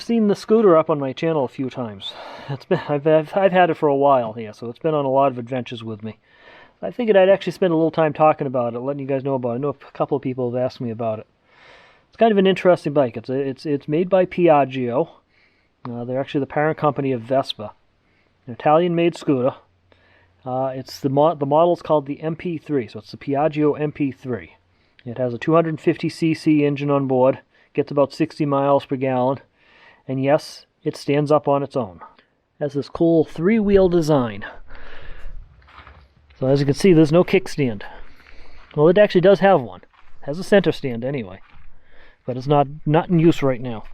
seen the scooter up on my channel a few times. I've had it for a while here, so it's been on a lot of adventures with me. I figured I'd actually spend a little time talking about it, letting you guys know about it. I know a couple of people have asked me about it. It's kind of an interesting bike. It's made by Piaggio. They're actually the parent company of Vespa. An Italian-made scooter. The model's called the MP3, so it's the Piaggio MP3. It has a 250cc engine on board, gets about 60 miles per gallon, and yes, it stands up on its own. It has this cool three-wheel design. So as you can see, there's no kickstand. Well, it actually does have one. It has a center stand anyway, but it's not in use right now.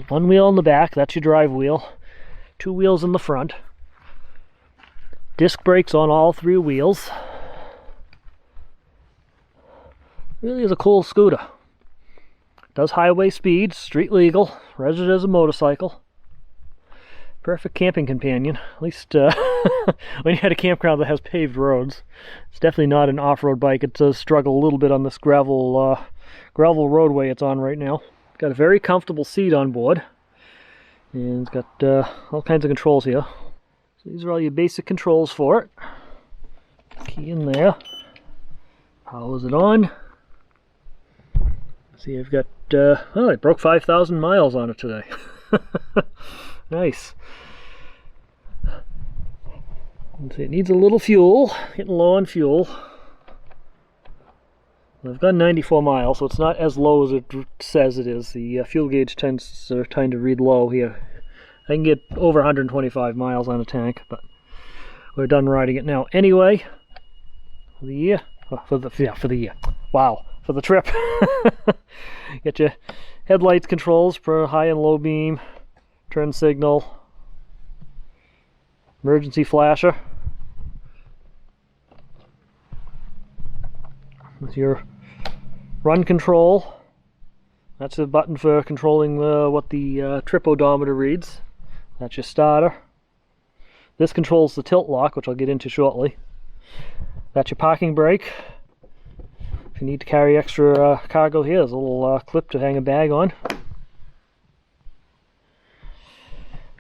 One wheel in the back, that's your drive wheel. Two wheels in the front. Disc brakes on all three wheels. Really is a cool scooter. Does highway speeds, street legal, registered as a motorcycle. Perfect camping companion, at least when you had a campground that has paved roads. It's definitely not an off-road bike. It does struggle a little bit on this gravel roadway it's on right now. Got a very comfortable seat on board, and it's got all kinds of controls here. So these are all your basic controls for it. Key in there. Powers it on. See, I've got, I broke 5,000 miles on it today. Nice. Let's see, it needs a little fuel, getting low on fuel. I've got 94 miles, so it's not as low as it says it is. The fuel gauge tends to read low here. I can get over 125 miles on a tank, but we're done riding it now. Anyway, for the year, for the year. Wow, for the trip. Get your headlights controls for high and low beam, turn signal, emergency flasher. With your run control, that's a button for controlling what the trip odometer reads. That's your starter. This controls the tilt lock, which I'll get into shortly. That's your parking brake. If you need to carry extra cargo here, there's a little clip to hang a bag on.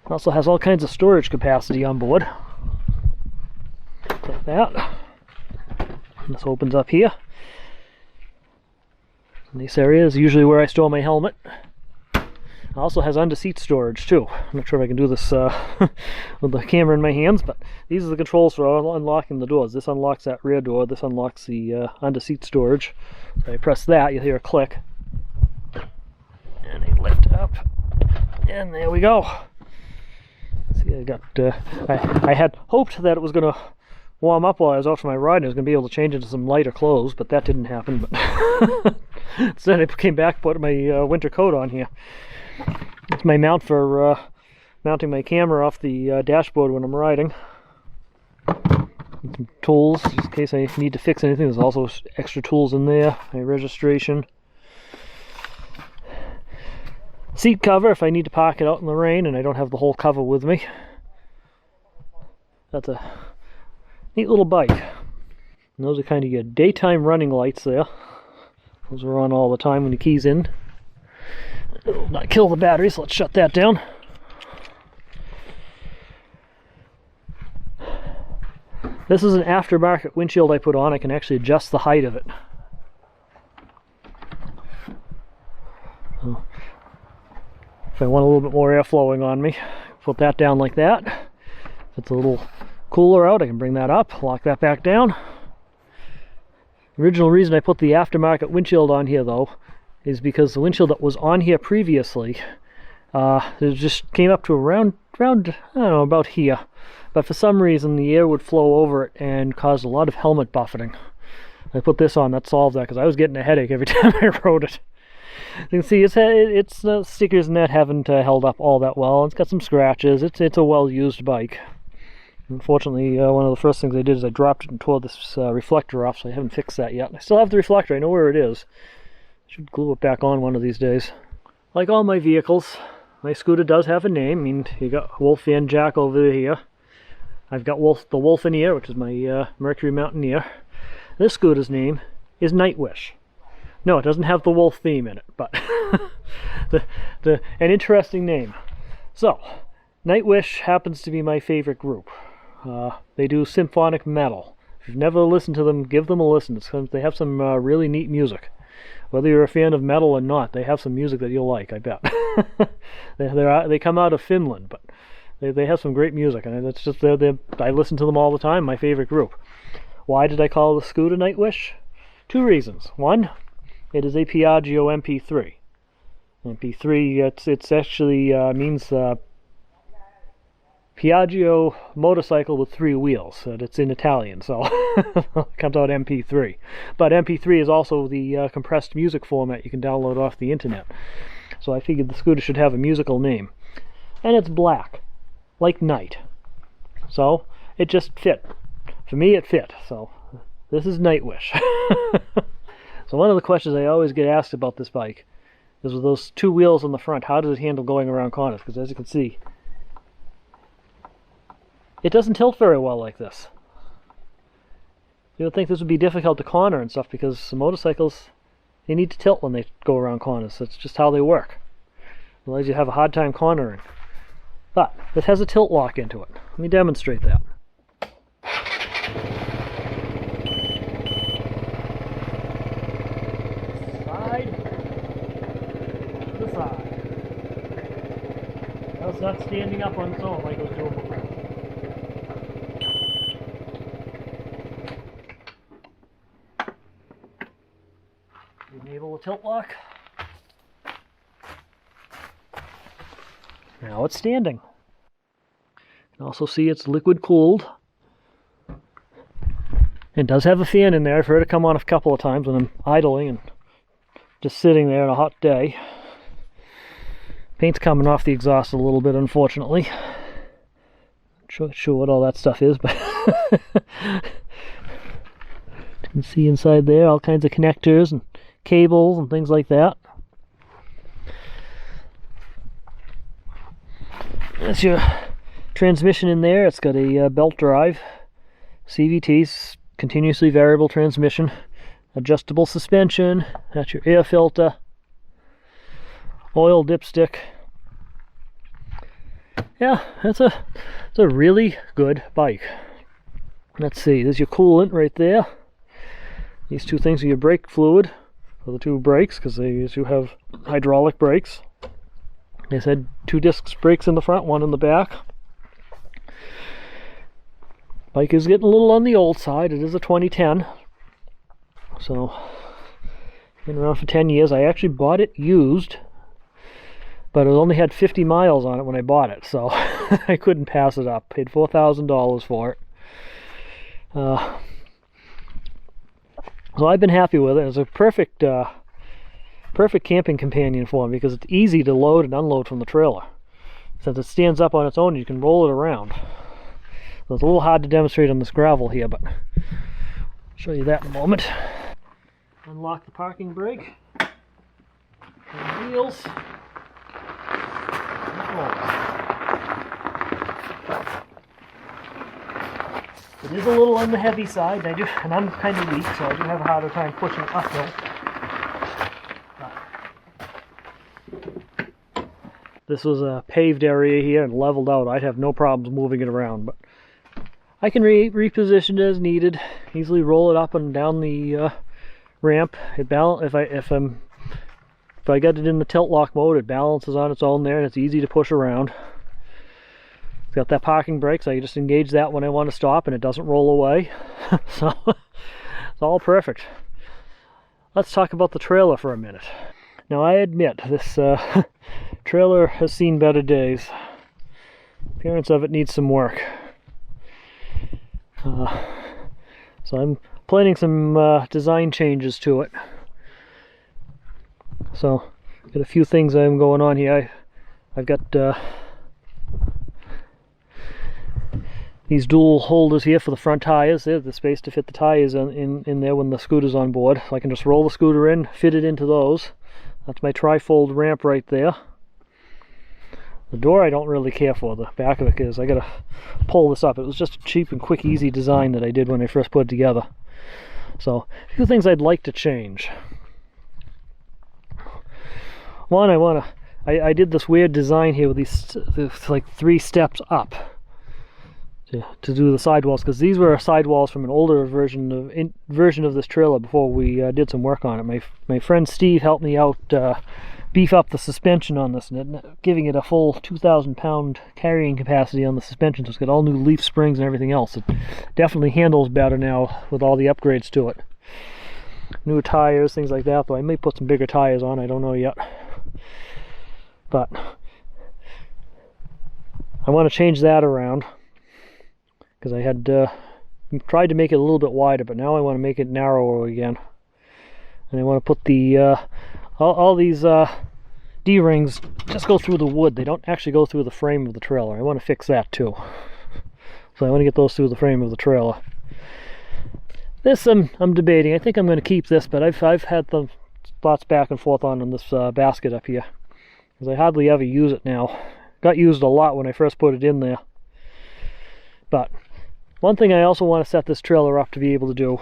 It also has all kinds of storage capacity on board. Like that. And this opens up here. And this area is usually where I store my helmet. It also has under-seat storage too. I'm not sure if I can do this with the camera in my hands, but these are the controls for unlocking the doors. This unlocks that rear door. This unlocks the under-seat storage. So I press that, you'll hear a click. And they lift up. And there we go. See, I got. I had hoped that it was going to warm up while I was out for my ride and I was going to be able to change into some lighter clothes, but that didn't happen. But instead I came back, put my winter coat on here. It's my mount for mounting my camera off the dashboard when I'm riding. Some tools, just in case I need to fix anything. There's also extra tools in there. My registration. Seat cover if I need to park it out in the rain and I don't have the whole cover with me. That's a neat little bike. And those are kind of your daytime running lights there. Those are on all the time when the key's in. It'll not kill the battery, so let's shut that down. This is an aftermarket windshield I put on. I can actually adjust the height of it. So, if I want a little bit more air flowing on me, put that down like that. If it's a little cooler out, I can bring that up, lock that back down. The original reason I put the aftermarket windshield on here though is because the windshield that was on here previously it just came up to around I don't know, about here, but for some reason the air would flow over it and caused a lot of helmet buffeting. I put this on, that solved that, because I was getting a headache every time I rode it. You can see it's stickers and that haven't held up all that well. It's got some scratches. It's a well-used bike. Unfortunately, one of the first things I did is I dropped it and tore this reflector off, so I haven't fixed that yet. I still have the reflector. I know where it is. Should glue it back on one of these days. Like all my vehicles, my scooter does have a name. I mean, you got Wolf Van Jack over here. I've got the Wolfineer, which is my Mercury Mountaineer. This scooter's name is Nightwish. No, it doesn't have the wolf theme in it, but An interesting name. So, Nightwish happens to be my favorite group. They do symphonic metal. If you've never listened to them, give them a listen. They have some really neat music. Whether you're a fan of metal or not, they have some music that you'll like, I bet. They come out of Finland, but they have some great music, and it's just I listen to them all the time. My favorite group. Why did I call the scooter Nightwish? 2 reasons. One, it is a Piaggio MP3. MP3, it's actually means Piaggio motorcycle with 3 wheels. It's in Italian, so it comes out MP3. But MP3 is also the compressed music format you can download off the internet. So I figured the scooter should have a musical name. And it's black, like night. So it just fit. For me, it fit. So this is Nightwish. So one of the questions I always get asked about this bike is, with those 2 wheels on the front, how does it handle going around corners? Because as you can see, it doesn't tilt very well like this. You would think this would be difficult to corner and stuff, because the motorcycles, they need to tilt when they go around corners. That's just how they work. Otherwise you have a hard time cornering. But this has a tilt lock into it. Let me demonstrate that. Side to side. Well, it's not standing up on its own like it was doing before. Enable the tilt lock. Now it's standing. You can also see it's liquid cooled. It does have a fan in there. I've heard it come on a couple of times when I'm idling and just sitting there on a hot day. Paint's coming off the exhaust a little bit, unfortunately. Not sure what all that stuff is, but you can see inside there all kinds of connectors and cables and things like that. That's your transmission in there. It's got a belt drive, CVT, continuously variable transmission, adjustable suspension. That's your air filter, oil dipstick. Yeah, it's a really good bike. Let's see, there's your coolant right there. These 2 things are your brake fluid for the 2 brakes, because they do have hydraulic brakes. They said 2 disc brakes in the front, 1 in the back. Bike is getting a little on the old side. It is a 2010. So, been around for 10 years. I actually bought it used, but it only had 50 miles on it when I bought it, so I couldn't pass it up. Paid $4,000 for it. So I've been happy with it. It's a perfect camping companion for me, because it's easy to load and unload from the trailer. Since it stands up on its own, you can roll it around. So it's a little hard to demonstrate on this gravel here, but I'll show you that in a moment. Unlock the parking brake, and wheels, and it is a little on the heavy side, and I'm kind of weak, so I do have a harder time pushing uphill. This was a paved area here and leveled out. I'd have no problems moving it around, but I can reposition it as needed. Easily roll it up and down the ramp. If I get it in the tilt lock mode, it balances on its own there, and it's easy to push around. It's got that parking brake, so I just engage that when I want to stop, and it doesn't roll away. So it's all perfect. Let's talk about the trailer for a minute. Now I admit, this trailer has seen better days. Appearance of it needs some work. So I'm planning some design changes to it. So got a few things I'm going on here. I've got these dual holders here for the front tires. There's the space to fit the tires in there when the scooter's on board. So I can just roll the scooter in, fit it into those. That's my tri-fold ramp right there. The door I don't really care for. The back of it is. I gotta pull this up. It was just a cheap and quick, easy design that I did when I first put it together. So a few things I'd like to change. One, I want I did this weird design here with these like 3 steps up to do the sidewalls, because these were sidewalls from an older version of this trailer before we did some work on it. My friend Steve helped me out beef up the suspension on this, and giving it a full 2,000 pound carrying capacity on the suspension, so it's got all new leaf springs and everything else. It definitely handles better now with all the upgrades to it. Newer tires, things like that, though I may put some bigger tires on, I don't know yet. But I want to change that around, because I had tried to make it a little bit wider, but now I want to make it narrower again. And I want to put the all these D-rings just go through the wood. They don't actually go through the frame of the trailer. I want to fix that too. So I want to get those through the frame of the trailer. This I'm debating. I think I'm going to keep this, but I've had the thoughts back and forth on this basket up here, because I hardly ever use it now. Got used a lot when I first put it in there. But one thing I also want to set this trailer up to be able to do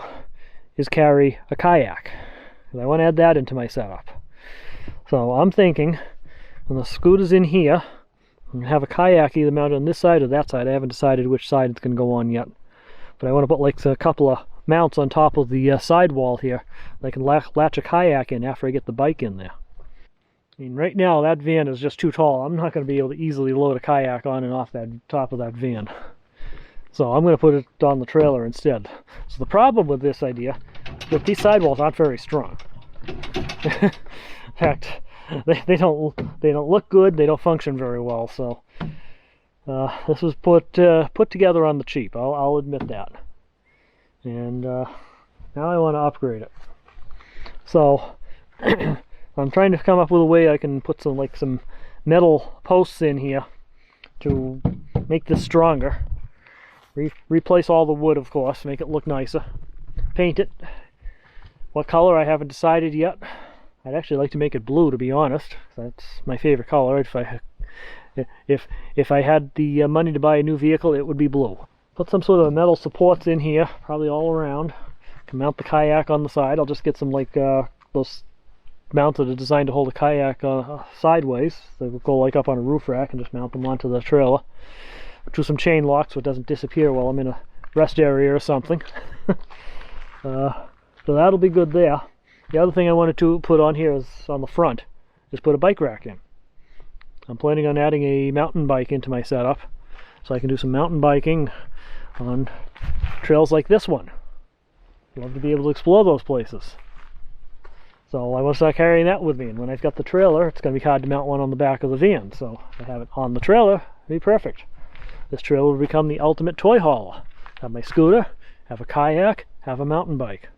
is carry a kayak. I want to add that into my setup. So I'm thinking, when the scooter's in here, I'm going to have a kayak either mounted on this side or that side. I haven't decided which side it's going to go on yet. But I want to put like a couple of mounts on top of the sidewall here. I can latch a kayak in after I get the bike in there. I mean, right now that van is just too tall. I'm not going to be able to easily load a kayak on and off that top of that van. So I'm going to put it on the trailer instead. So the problem with this idea is that these sidewalls aren't very strong. In fact, they don't look good. They don't function very well. So this was put together on the cheap. I'll admit that. And now I want to upgrade it. So I'm trying to come up with a way I can put some metal posts in here to make this stronger. Replace all the wood, of course, make it look nicer. Paint it. What color I haven't decided yet. I'd actually like to make it blue, to be honest. That's my favorite color. If I had the money to buy a new vehicle, it would be blue. Put some sort of metal supports in here, probably all around. Can mount the kayak on the side. I'll just get some like those mounts that are designed to hold a kayak sideways. They will go like up on a roof rack, and just mount them onto the trailer. Do some chain lock so it doesn't disappear while I'm in a rest area or something. So that'll be good there. The other thing I wanted to put on here is on the front, is put a bike rack in. I'm planning on adding a mountain bike into my setup, so I can do some mountain biking on trails like this one. Love to be able to explore those places. So I want to start carrying that with me, and when I've got the trailer, it's going to be hard to mount one on the back of the van, so I have it on the trailer, it'll be perfect. This trailer will become the ultimate toy hauler. Have my scooter, have a kayak, have a mountain bike.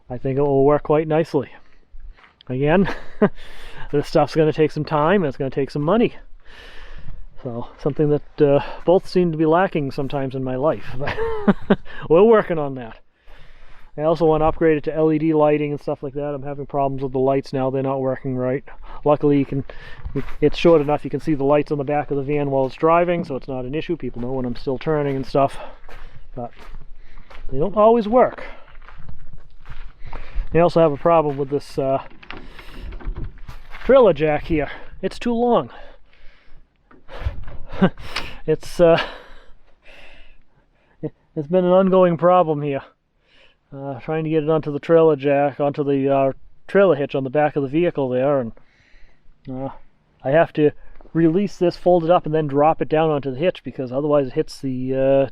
I think it will work quite nicely. Again, this stuff's going to take some time, and it's going to take some money. So, something that both seem to be lacking sometimes in my life. We're working on that. I also want to upgrade it to LED lighting and stuff like that. I'm having problems with the lights now. They're not working right. Luckily, it's short enough you can see the lights on the back of the van while it's driving, so it's not an issue. People know when I'm still turning and stuff. But they don't always work. I also have a problem with this trailer jack here. It's too long. It's been an ongoing problem here. Trying to get it onto the trailer jack, onto the trailer hitch on the back of the vehicle there, and I have to release this, fold it up, and then drop it down onto the hitch, because otherwise it hits the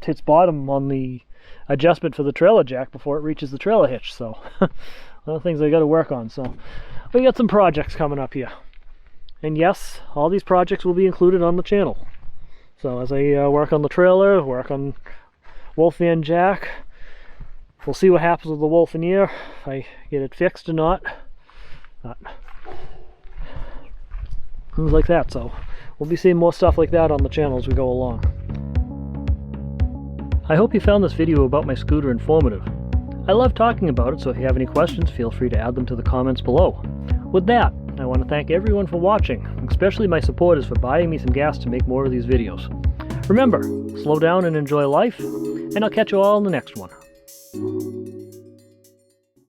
hits bottom on the adjustment for the trailer jack before it reaches the trailer hitch. So one of the things I got to work on. So we got some projects coming up here, and yes, all these projects will be included on the channel. So as I work on the trailer, work on Wolf Van Jack, we'll see what happens with the Wolfineer, if I get it fixed or not. Things like that. So we'll be seeing more stuff like that on the channel as we go along. I hope you found this video about my scooter informative. I love talking about it, so if you have any questions, feel free to add them to the comments below. With that, I want to thank everyone for watching, especially my supporters for buying me some gas to make more of these videos. Remember, slow down and enjoy life, and I'll catch you all in the next one.